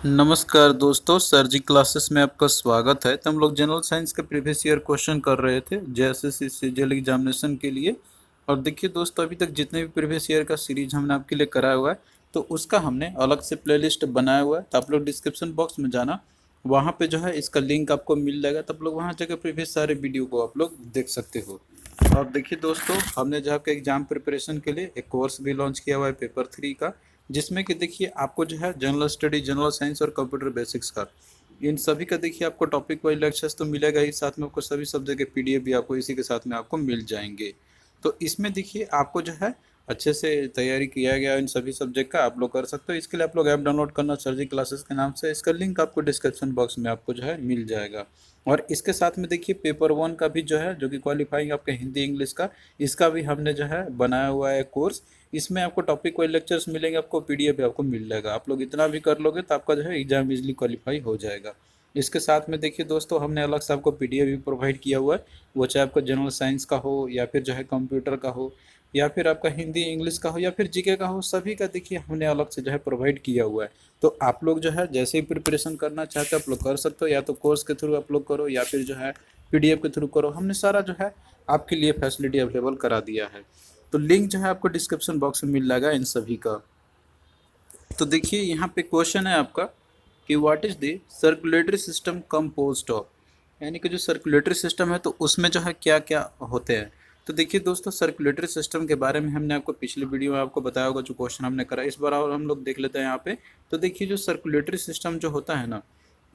नमस्कार दोस्तों, सर जी क्लासेस में आपका स्वागत है। तो हम लोग जनरल साइंस के प्रीवियस ईयर क्वेश्चन कर रहे थे जेएसएससी सीजीएल एग्जामिनेशन के लिए। और देखिए दोस्तों, अभी तक जितने भी प्रीवियस ईयर का सीरीज हमने आपके लिए कराया हुआ है तो उसका हमने अलग से प्लेलिस्ट बनाया हुआ है। तो आप लोग डिस्क्रिप्शन बॉक्स में जाना, वहाँ पे जो है इसका लिंक आपको मिल जाएगा। तो आप लोग वहाँ जाकर प्रीवियस सारे वीडियो को आप लोग देख सकते हो। और देखिए दोस्तों, हमने जो आपके एग्जाम प्रिपरेशन के लिए एक कोर्स भी लॉन्च किया हुआ है पेपर 3 का, जिसमें कि देखिए आपको जो है जनरल स्टडी, जनरल साइंस और कंप्यूटर बेसिक्स का इन सभी का देखिए आपको टॉपिक वाइज लेक्चर्स तो मिलेगा ही, साथ में आपको सभी सब्जेक्ट के पीडीएफ भी आपको इसी के साथ में आपको मिल जाएंगे। तो इसमें देखिए आपको जो है अच्छे से तैयारी किया गया इन सभी सब्जेक्ट का, आप लोग कर सकते हो। इसके लिए आप लोग ऐप डाउनलोड करना सर जी क्लासेस के नाम से, इसका लिंक आपको डिस्क्रिप्शन बॉक्स में आपको जो है मिल जाएगा। और इसके साथ में देखिए पेपर 1 का भी जो है, जो कि क्वालिफाइंग आपके हिंदी इंग्लिश का, इसका भी हमने जो है बनाया हुआ है कोर्स। इसमें आपको टॉपिक वाइज लेक्चर्स मिलेंगे, आपको पीडीएफ भी आपको मिल जाएगा। आप लोग इतना भी कर लोगे तो आपका जो है एग्जाम इजीली क्वालिफाई हो जाएगा। इसके साथ में देखिए दोस्तों, हमने अलग से आपको पीडीएफ भी प्रोवाइड किया हुआ है। वो चाहे आपका जनरल साइंस का हो, या फिर जो है कंप्यूटर का हो, या फिर आपका हिंदी इंग्लिश का हो, या फिर जीके का हो, सभी का देखिए हमने अलग से जो है प्रोवाइड किया हुआ है। तो आप लोग जो है जैसे ही प्रिपरेशन करना चाहते हो आप लोग कर सकते हो, या तो कोर्स के थ्रू आप लोग करो, या फिर जो है पीडीएफ के थ्रू करो। हमने सारा जो है आपके लिए फैसिलिटी अवेलेबल करा दिया है। तो लिंक जो है आपको डिस्क्रिप्शन बॉक्स में मिल जाएगा इन सभी का। तो देखिए यहाँ पे क्वेश्चन है आपका कि what is the circulatory system composed of, यानी कि जो सर्कुलेटरी सिस्टम है तो उसमें जो है क्या क्या होते हैं। तो देखिए दोस्तों, सर्कुलेटरी सिस्टम के बारे में हमने आपको पिछले वीडियो में आपको बताया होगा, जो क्वेश्चन हमने करा इस बार और हम लोग देख लेते हैं यहाँ पे। तो देखिए जो सर्कुलेटरी सिस्टम जो होता है ना,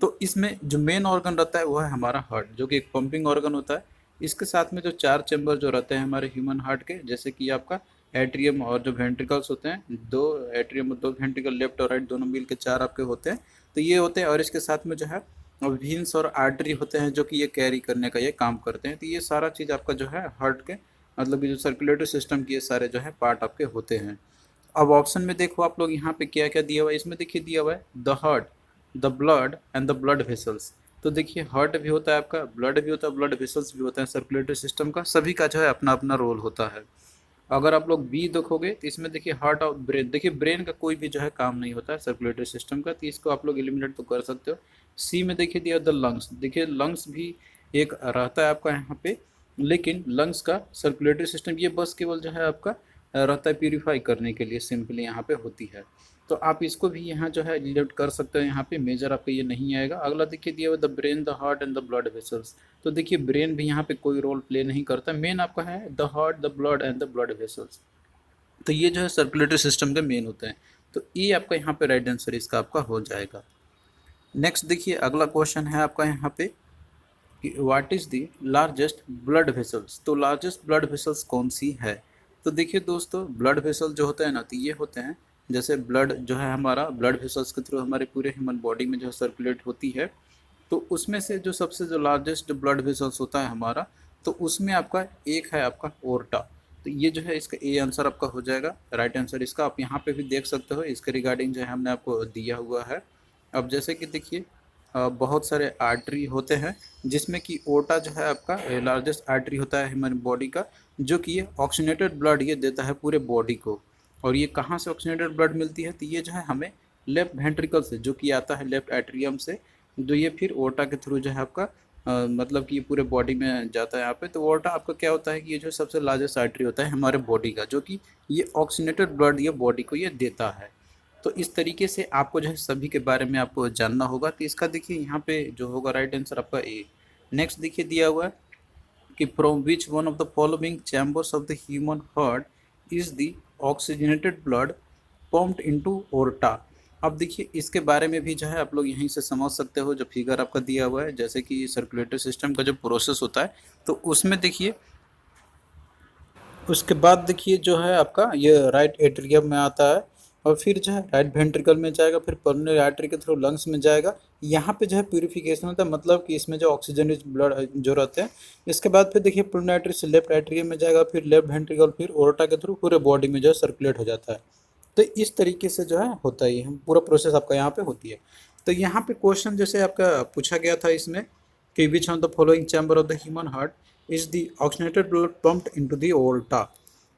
तो इसमें जो मेन ऑर्गन रहता है वो है हमारा हार्ट, जो कि एक पंपिंग ऑर्गन होता है। इसके साथ में जो 4 चैम्बर जो रहते हैं हमारे ह्यूमन हार्ट के, जैसे कि आपका एट्रियम और जो वेंट्रिकल्स होते हैं, 2 एट्रियम और 2 वेंट्रिकल, लेफ्ट और राइट दोनों मिल के 4 आपके होते हैं। तो ये होते हैं, और इसके साथ में जो है वेन्स और आर्टरी होते हैं, जो कि ये कैरी करने का ये काम करते हैं। तो ये सारा चीज़ आपका जो है हार्ट के, मतलब कि जो सर्कुलेटरी सिस्टम की ये सारे जो है पार्ट आपके होते हैं। अब ऑप्शन में देखो आप लोग यहाँ पे क्या क्या दिया हुआ है। इसमें देखिए दिया हुआ है the heart, the blood and the blood vessels. तो देखिए हार्ट भी होता है आपका, ब्लड भी होता है, ब्लड वेसल्स भी होता है सर्कुलेटरी सिस्टम का, सभी का जो है अपना अपना रोल होता है। अगर आप लोग बी देखोगे तो इसमें देखिए हार्ट और ब्रेन, देखिए ब्रेन का कोई भी जो है काम नहीं होता है सर्कुलेटरी सिस्टम का, तो इसको आप लोग एलिमिनेट तो कर सकते हो। सी में देखिए दिया द लंग्स, देखिए लंग्स भी एक रहता है आपका यहाँ पे, लेकिन लंग्स का सर्कुलेटरी सिस्टम ये बस केवल जो है आपका रहता है प्यूरिफाई करने के लिए, सिंपली यहाँ पे होती है। तो आप इसको भी यहाँ जो है रिलेट कर सकते हो, यहाँ पे मेजर आपका ये नहीं आएगा। अगला देखिए दिया हुआ the brain, the heart and the blood vessels. तो देखिए ब्रेन भी यहाँ पे कोई रोल प्ले नहीं करता, मेन आपका है the heart, the blood and the blood vessels. तो ये जो है सर्कुलेटरी सिस्टम के मेन होते हैं। तो ये आपका यहाँ पे राइट आंसर इसका आपका हो जाएगा। नेक्स्ट देखिए अगला क्वेश्चन है आपका यहाँ पे कि what is the largest blood vessels. तो लार्जेस्ट ब्लड वेसल्स कौन सी है। तो देखिए दोस्तों, ब्लड वेसल जो होते हैं ना, तो ये होते हैं, जैसे ब्लड जो है हमारा, ब्लड वेसल्स के थ्रू हमारे पूरे ह्यूमन बॉडी में जो है सर्कुलेट होती है। तो उसमें से जो सबसे जो लार्जेस्ट ब्लड वेसल्स होता है हमारा, तो उसमें आपका एक है आपका ओर्टा। तो ये जो है इसका ए आंसर आपका हो जाएगा, राइट आंसर इसका। आप यहाँ पे भी देख सकते हो, इसके रिगार्डिंग जो है हमने आपको दिया हुआ है। अब जैसे कि देखिए बहुत सारे आर्टरी होते हैं, जिसमें कि ओर्टा जो है आपका लार्जेस्ट आर्टरी होता है हमारी बॉडी का, जो कि ये ऑक्सीजनेटेड ब्लड ये देता है पूरे बॉडी को। और ये कहाँ से ऑक्सीजनेटेड ब्लड मिलती है, तो ये जो है हमें लेफ्ट वेंट्रिकल से, जो कि आता है लेफ्ट एट्रियम से, जो ये फिर ओर्टा के थ्रू जो है आपका मतलब कि पूरे बॉडी में जाता है यहाँ पे। तो ओर्टा आपका क्या होता है कि ये जो सबसे लार्जेस्ट आर्टरी होता है हमारे बॉडी का, जो कि ये ऑक्सीजनेटेड ब्लड ये बॉडी को ये देता है। तो इस तरीके से आपको जो है सभी के बारे में आपको जानना होगा। तो इसका देखिए यहाँ पे जो होगा राइट आंसर आपका ए। नेक्स्ट देखिए दिया हुआ है कि from which one of the following chambers of the human heart is the oxygenated blood pumped into aorta. अब देखिए इसके बारे में भी जो है आप लोग यहीं से समझ सकते हो, जो फिगर आपका दिया हुआ है, जैसे कि सर्कुलेटरी सिस्टम का जो प्रोसेस होता है, तो उसमें देखिए उसके बाद देखिए जो है आपका ये राइट एट्रियम में आता है, और फिर जो है राइट वेंट्रिकल में जाएगा, फिर पल्मोनरी आर्टरी के थ्रू लंग्स में जाएगा। यहाँ पे जो है प्यूरिफिकेशन होता है, मतलब कि इसमें जो ऑक्सीजन ब्लड जो रहते हैं। इसके बाद फिर देखिए पल्मोनरी आर्टरी से लेफ्ट एट्रियम में जाएगा, फिर लेफ्ट वेंट्रिकल, फिर ओर्टा के थ्रू पूरे बॉडी में जो है सर्कुलेट हो जाता है। तो इस तरीके से जो है होता है, हम पूरा प्रोसेस आपका यहाँ पे होती है। तो यहाँ पे क्वेश्चन जैसे आपका पूछा गया था इसमें कि which of the following chamber of the human heart is the oxygenated blood pumped into the aorta.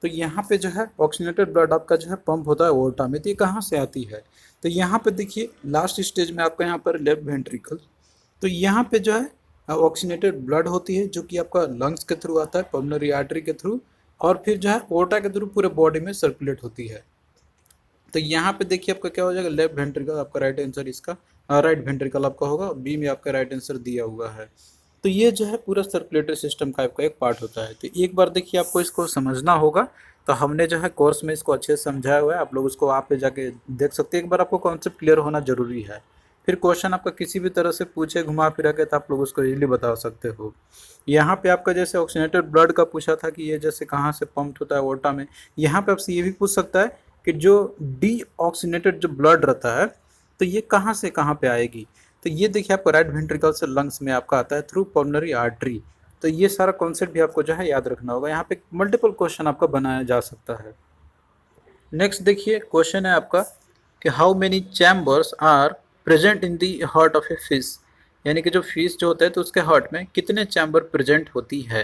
तो यहाँ पे जो है ऑक्सीजनेटेड ब्लड आपका जो है पंप होता है ओर्टा में। तो ये कहाँ से आती है, तो यहाँ पे देखिए लास्ट स्टेज में आपका यहाँ पर लेफ्ट वेंट्रिकल, तो यहाँ पे जो है ऑक्सीजनेटेड ब्लड होती है जो कि आपका लंग्स के थ्रू आता है, पल्मोनरी आर्टरी के थ्रू, और फिर जो है ओर्टा के थ्रू पूरे बॉडी में सर्कुलेट होती है। तो यहाँ पे देखिए आपका क्या हो जाएगा, लेफ्ट वेंट्रिकल आपका राइट आंसर इसका, राइट वेंट्रिकल आपका होगा, बी में आपका राइट आंसर दिया हुआ है। तो ये जो है पूरा सर्कुलेटरी सिस्टम का आपका एक पार्ट होता है। तो एक बार देखिए आपको इसको समझना होगा, तो हमने जो है कोर्स में इसको अच्छे से समझाया हुआ है, आप लोग उसको आप पे जाके देख सकते हैं। एक बार आपको कॉन्सेप्ट क्लियर होना जरूरी है, फिर क्वेश्चन आपका किसी भी तरह से पूछे घुमा फिरा के तो आप लोग उसको इजीली बता सकते हो। यहाँ पे आपका जैसे ऑक्सीजनेटेड ब्लड का पूछा था कि ये जैसे कहाँ से पंप होता है ओर्टा में, यहाँ पे आपसे ये भी पूछ सकता है कि जो डीऑक्सीजनेटेड जो ब्लड रहता है तो ये कहाँ से कहाँ पे आएगी। तो ये देखिए आपको राइट वेंट्रिकल से लंग्स में आपका आता है थ्रू पल्मोनरी आर्टरी। तो ये सारा कॉन्सेप्ट भी आपको जो है याद रखना होगा, यहाँ पे मल्टीपल क्वेश्चन आपका बनाया जा सकता है। नेक्स्ट देखिए क्वेश्चन है आपका कि how many chambers are present in the heart of a fish, यानी कि जो फिश जो होता है तो उसके हार्ट में कितने चैम्बर प्रेजेंट होती है।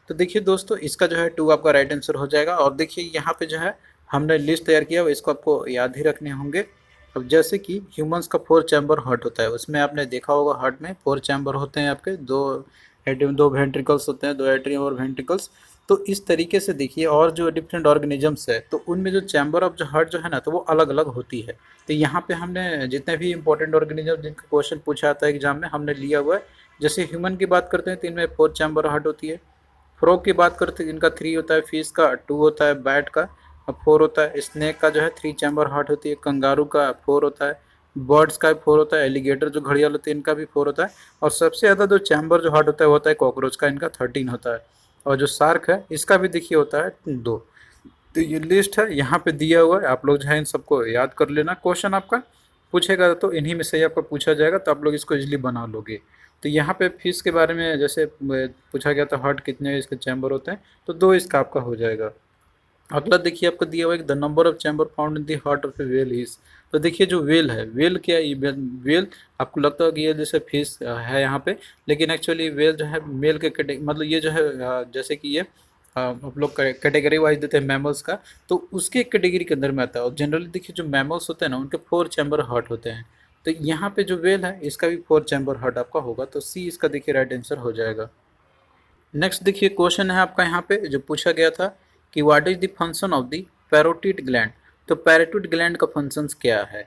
तो देखिए दोस्तों इसका जो है 2 आपका राइट आंसर हो जाएगा। और देखिए यहाँ पे जो है हमने लिस्ट तैयार किया, इसको आपको याद ही रखने होंगे। अब जैसे कि ह्यूमंस का 4 चैम्बर हार्ट होता है, उसमें आपने देखा होगा हार्ट में 4 चैम्बर होते हैं आपके, दो वेंट्रिकल्स होते हैं, 2 एट्रियम और वेंट्रिकल्स। तो इस तरीके से देखिए और जो डिफरेंट ऑर्गेनिजम्स है तो उनमें जो चैम्बर ऑफ जो हार्ट जो है ना तो वो अलग अलग होती है। तो यहाँ पे हमने जितने भी इंपॉर्टेंट ऑर्गेनिज्म जिनका क्वेश्चन पूछा आता है एग्जाम में हमने लिया हुआ है। जैसे ह्यूमन की बात करते हैं तो इनमें 4 चैम्बर हार्ट होती है। फ्रॉग की बात करते हैं इनका 3 होता है, फिश का 2 होता है, बैट का 4 होता है, स्नेक का जो है 3 चैम्बर हार्ट होती है, कंगारू का 4 होता है, बर्ड्स का 4 होता है, एलिगेटर जो घड़ियाल होते हैं इनका भी 4 होता है, और सबसे ज़्यादा जो चैम्बर जो हार्ट होता है वो होता है कॉकरोच का, इनका 13 होता है। और जो शार्क है इसका भी देखिए होता है 2। तो ये लिस्ट है यहाँ पे दिया हुआ है, आप लोग जो है इन सबको याद कर लेना। क्वेश्चन आपका पूछेगा तो इन्हीं में से ही आपको पूछा जाएगा, तो आप लोग इसको इजीली बना लोगे। तो यहाँ पे फिश के बारे में जैसे पूछा गया था हार्ट कितने इसके चैम्बर होते हैं, तो 2 इसका आपका हो जाएगा। अगला देखिए आपको दिया हुआ है the number of chamber found in the heart of A whale is. तो देखिए जो व्हेल है, व्हेल क्या है, व्हेल आपको लगता है कि ये जैसे फिश है यहाँ पे, लेकिन एक्चुअली व्हेल जो है मेल के मतलब ये जो है जैसे कि ये आप लोग कैटेगरी वाइज देते हैं मैमल्स का, तो उसके कैटेगरी के अंदर में आता है। और जनरली देखिए जो मैमल्स होते हैं ना उनके 4 चैम्बर हार्ट होते हैं। तो यहाँ पे जो व्हेल है इसका भी 4 चैम्बर हार्ट आपका होगा, तो सी इसका देखिए राइट आंसर हो जाएगा। नेक्स्ट देखिए क्वेश्चन है आपका यहाँ पे जो पूछा गया था कि what is the function of the parotid gland. तो पैरोटिड ग्लैंड का फंक्शंस क्या है।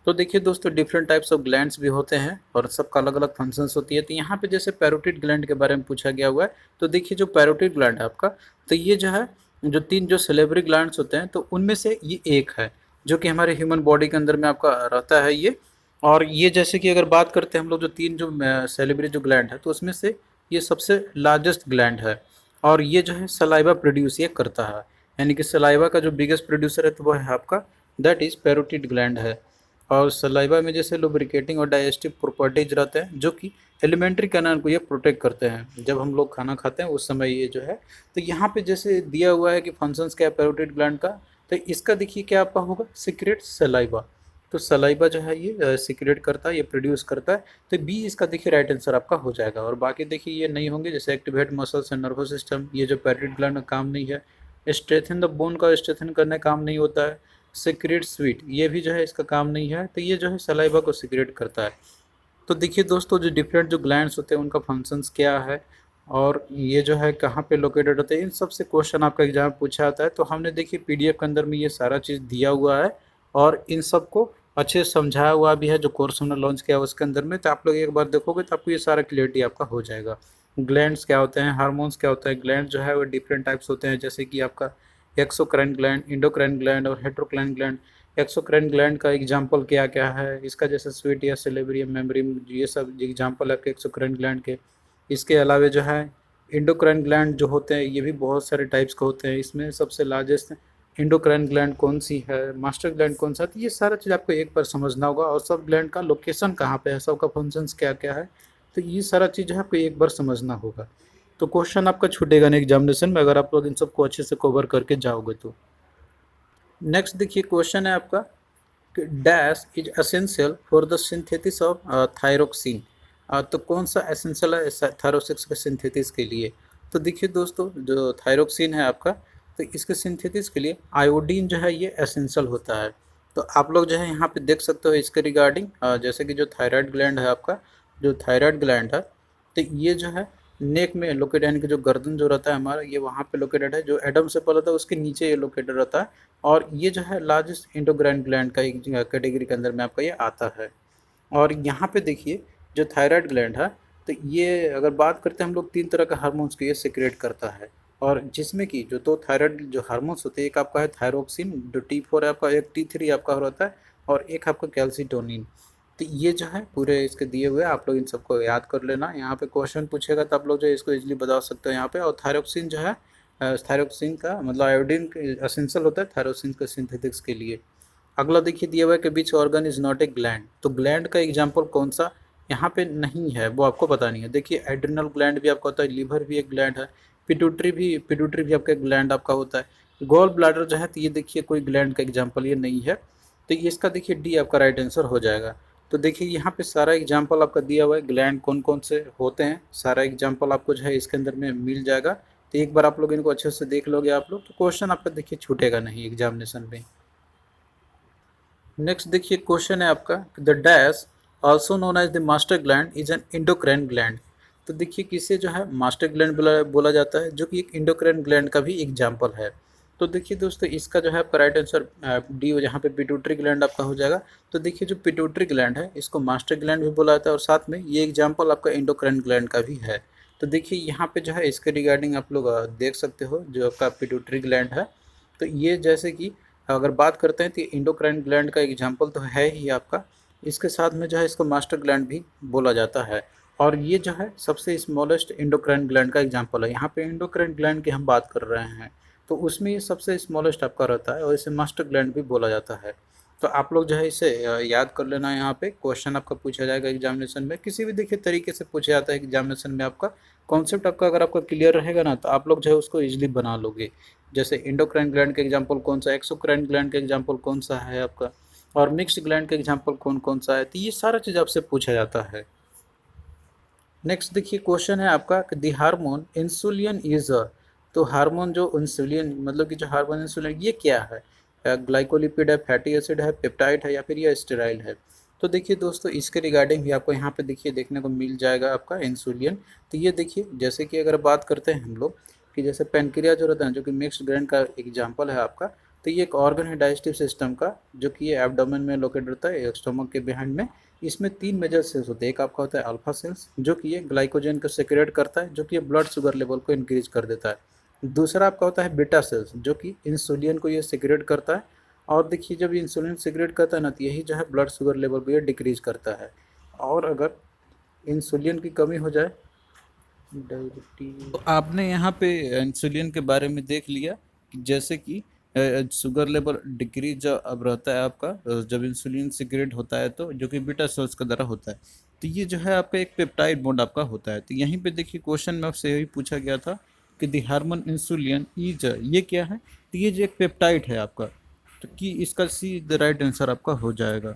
तो देखिए दोस्तों डिफरेंट टाइप्स ऑफ ग्लैंड्स भी होते हैं और सबका अलग अलग फंक्शंस होती है। तो यहाँ पे जैसे पैरोटिड ग्लैंड के बारे में पूछा गया हुआ है, तो देखिए जो पैरोटिड ग्लैंड है आपका, तो ये जो है जो 3 जो सेलेब्री ग्लैंड्स होते हैं तो उनमें से ये एक है जो कि हमारे ह्यूमन बॉडी के अंदर में आपका रहता है ये। और ये जैसे कि अगर बात करते हैं हम लोग जो 3 जो सेलेब्री जो ग्लैंड है तो उसमें से ये सबसे लार्जेस्ट ग्लैंड है। और ये जो है सलाइवा प्रोड्यूस ये करता है, यानी कि सलाइवा का जो बिगेस्ट प्रोड्यूसर है तो वो है आपका दैट इज पैरोटिड ग्लैंड है। और सलाइवा में जैसे लुब्रिकेटिंग और डाइजेस्टिव प्रॉपर्टीज रहते हैं जो कि एलिमेंट्री कैनाल को ये प्रोटेक्ट करते हैं जब हम लोग खाना खाते हैं उस समय ये जो है। तो यहाँ पे जैसे दिया हुआ है कि फंक्शंस क्या है पैरोटिड ग्लैंड का, तो इसका देखिए क्या आपका होगा, सीक्रेट सलाइवा। तो सलाइवा जो है ये सीक्रेट करता है, ये प्रोड्यूस करता है। तो बी इसका देखिए राइट आंसर आपका हो जाएगा। और बाकी देखिए ये नहीं होंगे जैसे activate muscles and nervous system, ये जो पैरोटिड ग्लैंड का काम नहीं है। स्ट्रेथन द बोन का स्ट्रेथन करने काम नहीं होता है। सीक्रेट स्वीट ये भी जो है इसका काम नहीं है, तो ये जो है सलाइवा को सीक्रेट करता है। तो देखिए दोस्तों जो डिफरेंट जो ग्लैंड्स होते हैं उनका फंक्शंस क्या है और ये जो है कहाँ पे लोकेटेड होते हैं, इन सब से क्वेश्चन आपका एग्जाम पूछा आता है। तो हमने देखिए पीडीएफ के अंदर में ये सारा चीज़ दिया हुआ है और इन सबको अच्छे से समझाया हुआ भी है जो कोर्स हमने लॉन्च किया उसके अंदर में। तो आप लोग एक बार देखोगे तो आपको ये सारा क्लियरिटी आपका हो जाएगा। ग्लैंड्स क्या होते हैं, हार्मोन्स क्या होता है, ग्लैंड जो है वो डिफरेंट टाइप्स होते हैं जैसे कि आपका एक्सोक्राइन ग्लैंड, इंडोक्राइन ग्लैंड और हेट्रोक्राइन ग्लैंड। एक्सोक्राइन ग्लैंड का एग्जाम्पल क्या क्या है, इसका जैसे स्वीट या सिलेबरी या मेमरी, ये सब एग्जाम्पल है आपके एक्सोक्राइन ग्लैंड के। इसके अलावा जो है इंडोक्राइन ग्लैंड जो होते हैं ये भी बहुत सारे टाइप्स के होते हैं। इसमें सबसे लार्जेस्ट इंडोक्राइन ग्लैंड कौन सी है, मास्टर ग्लैंड कौन सा है, तो ये सारा चीज़ आपको एक बार समझना होगा। और सब ग्लैंड का लोकेशन कहाँ पे है, सबका फंक्शंस क्या क्या है, तो ये सारा चीज़ जो है आपको एक बार समझना होगा। तो क्वेश्चन आपका छूटेगा नहीं एग्जामिनेशन में अगर आप लोग इन सबको अच्छे से कवर करके जाओगे तो। नेक्स्ट देखिए क्वेश्चन है आपका dash is essential for the synthesis of thyroxine. तो कौन सा एसेंशियल है थायरोक्सिन के सिंथेसिस के लिए। तो देखिए दोस्तों जो थायरोक्सिन है आपका, तो इसके सिंथेसिस के लिए आयोडीन जो है ये एसेंशियल होता है। तो आप लोग जो है यहाँ पे देख सकते हो इसके रिगार्डिंग, जैसे कि जो थायराइड ग्लैंड है आपका, जो थायराइड ग्लैंड है, तो ये जो है नेक में लोकेटेड, यानी कि जो गर्दन जो रहता है हमारा ये वहाँ पे लोकेटेड है। जो एडम सेपल होता है उसके नीचे ये लोकेटेड रहता है, और ये जो है लार्जेस्ट एंडोक्राइन ग्लैंड का एक कैटेगरी के अंदर में आपका ये आता है। और यहाँ पे देखिए जो थायराइड ग्लैंड है, तो ये अगर बात करते हैं हम लोग, 3 तरह का हार्मोन्स को ये सिक्रेट करता है, और जिसमें कि जो तो थायराइड जो हार्मोन्स होते हैं, एक आपका है थायरोक्सिन, जो T4 है आपका, एक T3 आपका रहता है, और एक आपका कैल्सिटोनिन। तो ये जो है पूरे इसके दिए हुए, आप लोग इन सबको याद कर लेना। यहाँ पे क्वेश्चन पूछेगा तो आप लोग जो है इसको इजीली बता सकते हो यहाँ पे। और थायरोक्सिन जो है, थायरोक्सिन का मतलब आयोडीन एसेंशियल होता है थायरोक्सिन के सिंथेटिक्स के लिए। अगला देखिए दिया हुआ है कि which organ is not a gland. तो ग्लैंड का एग्जाम्पल कौन सा यहाँ पे नहीं है वो आपको पता नहीं है। देखिए एड्रिनल ग्लैंड भी आपका होता है, लीवर भी एक ग्लैंड है, पिट्यूटरी भी आपका ग्लैंड आपका होता है। गॉल ब्लैडर जो है, तो ये देखिए कोई ग्लैंड का एग्जाम्पल ये नहीं है, तो ये इसका देखिए डी आपका राइट आंसर हो जाएगा। तो देखिए यहाँ पे सारा एग्जाम्पल आपका दिया हुआ है, ग्लैंड कौन कौन से होते हैं, सारा एग्जाम्पल आपको जो है इसके अंदर में मिल जाएगा। तो एक बार आप लोग इनको अच्छे से देख लोगे आप लोग, तो क्वेश्चन आपका देखिए छूटेगा नहीं एग्जामिनेशन में। नेक्स्ट देखिए क्वेश्चन है आपका, the dash also known as the master gland is an endocrine gland. तो देखिए किसे जो है मास्टर ग्लैंड बोला जाता है, जो कि एक इंडोक्राइन ग्लैंड का भी एग्जाम्पल है। तो देखिए दोस्तों इसका जो है आपका राइट आंसर डी हो, जहाँ पे पिट्यूटरी ग्लैंड आपका हो जाएगा। तो देखिए जो पिट्यूटरी ग्लैंड है इसको मास्टर ग्लैंड भी बोला जाता है, और साथ में ये एग्जाम्पल आपका इंडोक्राइन ग्लैंड का भी है। तो देखिए यहाँ पे जो है इसके रिगार्डिंग आप लोग देख सकते हो, जो आपका पिट्यूटरी ग्लैंड है, तो ये जैसे कि अगर बात करते हैं तो इंडोक्राइन ग्लैंड का एग्जाम्पल तो है ही आपका, इसके साथ में जो है इसको मास्टर ग्लैंड भी बोला जाता है। और ये जो है सबसे स्मॉलेस्ट इंडोक्राइन ग्लैंड का एग्जाम्पल है। यहाँ पे इंडोक्राइन ग्लैंड की हम बात कर रहे हैं, तो उसमें ये सबसे स्मॉलेस्ट आपका रहता है, और इसे मास्टर ग्लैंड भी बोला जाता है। तो आप लोग जो है इसे याद कर लेना। यहाँ पे क्वेश्चन आपका पूछा जाएगा एग्जामिनेशन में, किसी भी देखिए तरीके से पूछा जाता है एग्जामिनेशन में। आपका कॉन्सेप्ट आपका अगर आपका क्लियर रहेगा ना, तो आप लोग जो है उसको इजीली बना लोगे। जैसे इंडोक्राइन ग्लैंड का एग्जाम्पल कौन सा, एक्सोक्राइन ग्लैंड का एग्जाम्पल कौन सा है आपका, और मिक्स्ड ग्लैंड का एग्जाम्पल कौन कौन सा है, तो ये सारा चीज़ आपसे पूछा जाता है। नेक्स्ट देखिए क्वेश्चन है आपका, the hormone insulin is a. तो हार्मोन जो इंसुलिन, मतलब कि जो हार्मोन इंसुलिन ये क्या है, ग्लाइकोलिपिड है, फैटी एसिड है, पेप्टाइड है, या फिर ये स्टेराइल है। तो देखिए दोस्तों इसके रिगार्डिंग भी आपको यहाँ पे देखिए देखने को मिल जाएगा आपका इंसुलिन। तो ये देखिए जैसे कि अगर बात करते हैं हम लोग कि जैसे पेनक्रिया जो रहता है, जो कि मिक्स्ड ग्लैंड का एग्जाम्पल है आपका, तो ये एक ऑर्गन है डाइजेस्टिव सिस्टम का, जो कि ये एब्डोमेन में लोकेट रहता है, स्टोमक के बिहाइंड में। इसमें 3 मेजर सेल्स होते हैं। एक आपका होता है अल्फा सेल्स, जो कि ये ग्लाइकोजन को सेक्रेट करता है, जो कि ये ब्लड शुगर लेवल को इंक्रीज कर देता है। दूसरा आपका होता है बीटा सेल्स, जो कि इंसुलिन को ये सेक्रेट करता है। और देखिए जब इंसुलिन सेक्रेट करता है ना, तो यही जो है ब्लड शुगर लेवल को ये डिक्रीज करता है। और अगर इंसुलिन की कमी हो जाए, तो आपने यहाँ पे इंसुलिन के बारे में देख लिया कि जैसे कि शुगर लेवल डिक्रीज अब रहता है आपका, जब इंसुलिन सिक्रेट होता है, तो जो कि बीटा सेल्स का द्वारा होता है। तो ये जो है आपका एक पेप्टाइड बॉन्ड आपका होता है। तो यहीं पे देखिए क्वेश्चन में आपसे यही पूछा गया था कि द हार्मोन इंसुलिन इज, ये क्या है, तो ये जो एक पेप्टाइड है आपका, तो कि इसका सी द राइट आंसर आपका हो जाएगा।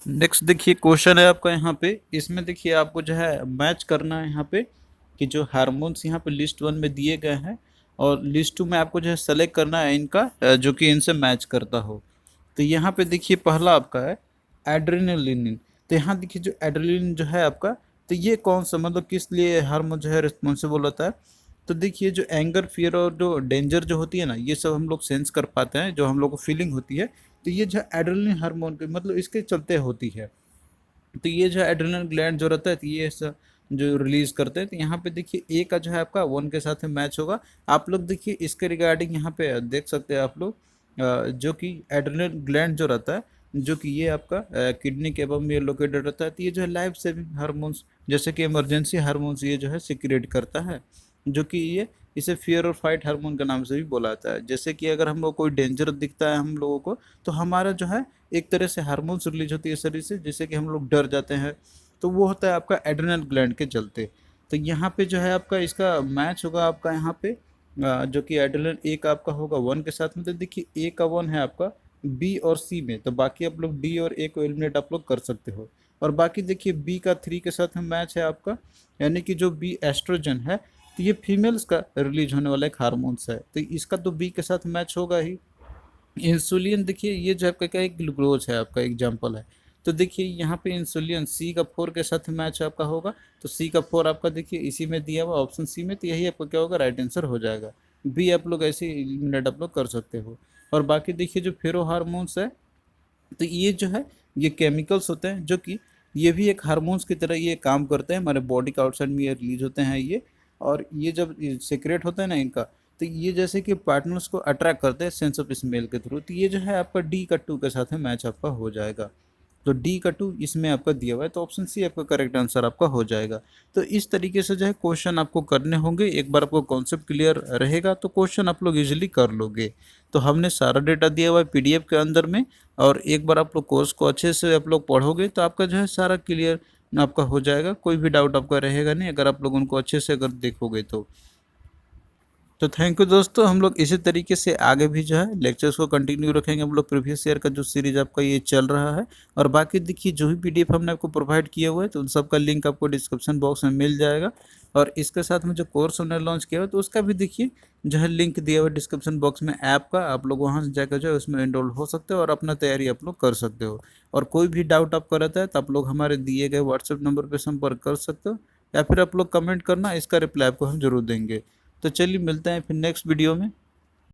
नेक्स्ट देखिए क्वेश्चन है आपका यहाँ पे, इसमें देखिए आपको जो है मैच करना है यहाँ पे कि जो हार्मोन्स यहाँ पे लिस्ट 1 में दिए गए हैं, और लिस्ट 2 में आपको जो है सेलेक्ट करना है इनका जो कि इनसे मैच करता हो। तो यहाँ पे देखिए पहला आपका है एड्रेनालिन। तो यहाँ देखिए जो एड्रेनालिन जो है आपका, तो ये कौन सा मतलब किस लिए हार्मोन जो है रिस्पॉन्सिबल होता है। तो देखिए जो एंगर, फियर और जो डेंजर जो होती है ना, ये सब हम लोग सेंस कर पाते हैं, जो हम लोग को फीलिंग होती है, तो ये जो एड्रेनलिन हार्मोन के मतलब इसके चलते होती है। तो ये जो एड्रेनल ग्लैंड जो रहता है, तो ये जो रिलीज करते हैं। तो यहाँ पे देखिए ए का जो है आपका 1 के साथ में मैच होगा। आप लोग देखिए इसके रिगार्डिंग यहाँ पे देख सकते हैं आप लोग, जो कि एड्रेनल ग्लैंड जो रहता है, जो कि ये आपका किडनी के एवं ये लोकेटेड रहता है। तो ये जो है लाइफ सेविंग हार्मोन्स, जैसे कि इमरजेंसी हार्मोन्स, ये जो है सिक्रेट करता है, जो कि ये इसे फियर और फाइट हार्मोन के नाम से भी बोला जाता है। जैसे कि अगर हम लोग कोई डेंजर दिखता है हम लोगों को, तो हमारा जो है एक तरह से हार्मोन्स रिलीज होती है शरीर से, जिससे कि हम लोग डर जाते हैं, तो वो होता है आपका एड्रेनल ग्लैंड के चलते। तो यहाँ पे जो है आपका इसका मैच होगा आपका यहाँ पे, जो कि एड्रेनल ए का आपका होगा 1 के साथ में। तो देखिए ए का 1 है आपका बी और सी में, तो बाकी आप लोग डी और ए को एलिमिनेट आप लोग कर सकते हो। और बाकी देखिए बी का 3 के साथ में मैच है आपका, यानी कि जो बी एस्ट्रोजन है, तो ये फीमेल्स का रिलीज होने वाला एक हार्मोन्स है, तो इसका तो बी के साथ मैच होगा ही। इंसुलिन देखिए ये जो आपका क्या एक ग्लूकोज है, आपका एग्जाम्पल है। तो देखिए यहाँ पे इंसुलिन सी का 4 के साथ मैच आपका होगा, तो सी का 4 आपका देखिए इसी में दिया हुआ ऑप्शन सी में, तो यही आपका क्या होगा राइट आंसर हो जाएगा। बी आप लोग ऐसे एलिमिनेट आप लोग कर सकते हो। और बाकी देखिए जो फेरो हार्मोन्स है, तो ये जो है ये केमिकल्स होते हैं जो कि ये भी एक हार्मोन्स की तरह ये काम करते हैं, हमारे बॉडी के आउटसाइड में ये रिलीज होते हैं ये। और ये जब सीक्रेट होता है ना इनका, तो ये जैसे कि पार्टनर्स को अट्रैक्ट करते हैं सेंस ऑफ स्मेल के थ्रू, तो ये जो है आपका डी का 2 के साथ है मैच आपका हो जाएगा। तो डी का 2 इसमें आपका दिया हुआ है, तो ऑप्शन सी आपका करेक्ट आंसर आपका हो जाएगा। तो इस तरीके से जो है क्वेश्चन आपको करने होंगे, एक बार आपको कॉन्सेप्ट क्लियर रहेगा तो क्वेश्चन आप लोग इजीली कर लोगे। तो हमने सारा डेटा दिया हुआ है पीडीएफ के अंदर में, और एक बार आप लोग कोर्स को अच्छे से आप लोग पढ़ोगे तो आपका जो है सारा क्लियर आपका हो जाएगा, कोई भी डाउट आपका रहेगा नहीं अगर आप लोग उनको अच्छे से अगर देखोगे तो थैंक यू दोस्तों। हम लोग इसी तरीके से आगे भी जो है लेक्चर्स को कंटिन्यू रखेंगे। हम लोग प्रीवियस ईयर का जो सीरीज आपका ये चल रहा है, और बाकी देखिए जो भी पीडीएफ हमने आपको प्रोवाइड किया हुआ है तो उन सब का लिंक आपको डिस्क्रिप्शन बॉक्स में मिल जाएगा। और इसके साथ में जो कोर्स हमने लॉन्च किया हुआ तो उसका भी देखिए जो है लिंक दिया हुआ है डिस्क्रिप्शन बॉक्स में ऐप का, आप लोग वहाँ से जाकर जो है उसमें एनरोल हो सकते हो और अपना तैयारी आप लोग कर सकते हो। और कोई भी डाउट आपका रहता है तो आप लोग हमारे दिए गए व्हाट्सएप नंबर पर संपर्क कर सकते हो, या फिर आप लोग कमेंट करना, इसका रिप्लाई आपको हम जरूर देंगे। तो चलिए मिलते हैं फिर नेक्स्ट वीडियो में।